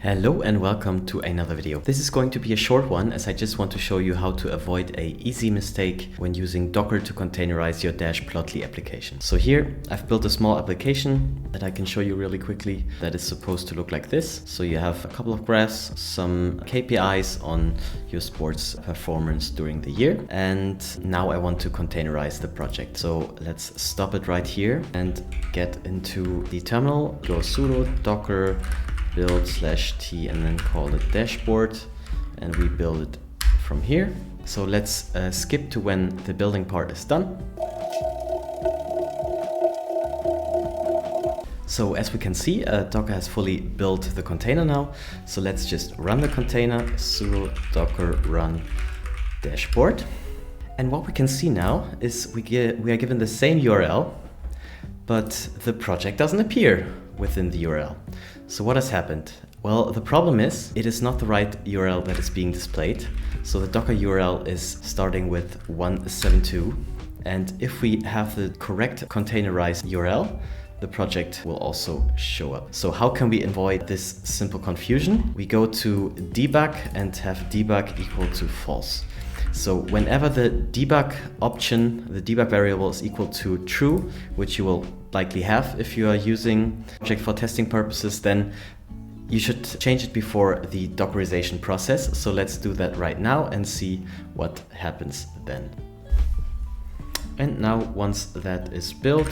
Hello and welcome to another video. This is going to be a short one as I just want to show you how to avoid an easy mistake when using Docker to containerize your Dash-Plotly application. So here I've built a small application that I can show you really quickly that is supposed to look like this. So you have a couple of graphs, some KPIs on your sports performance during the year, and now I want to containerize the project. So let's stop it right here and get into the terminal, go sudo docker build/t and then call it dashboard, and we build it from here. So let's skip to when the building part is done. So as we can see, Docker has fully built the container now. So let's just run the container, sudo docker run dashboard. And what we can see now is we are given the same URL, but the project doesn't appear within the URL. So what has happened? Well, the problem is it is not the right URL that is being displayed. So the Docker URL is starting with 172. And if we have the correct containerized URL, the project will also show up. So how can we avoid this simple confusion? We go to debug and have debug equal to false. So whenever the debug option, the debug variable is equal to true, which you will likely have if you are using Project for testing purposes, then you should change it before the Dockerisation process. So let's do that right now and see what happens then. And now once that is built,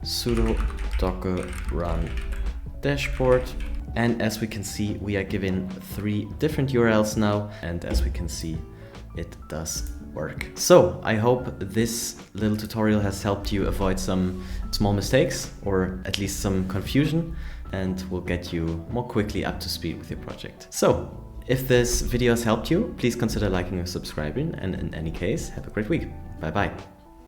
sudo docker run dashboard. And as we can see, we are given 3 different URLs now. And as we can see, it does work. So I hope this little tutorial has helped you avoid some small mistakes or at least some confusion, and will get you more quickly up to speed with your project. So if this video has helped you, please consider liking or subscribing, and in any case, have a great week. Bye bye.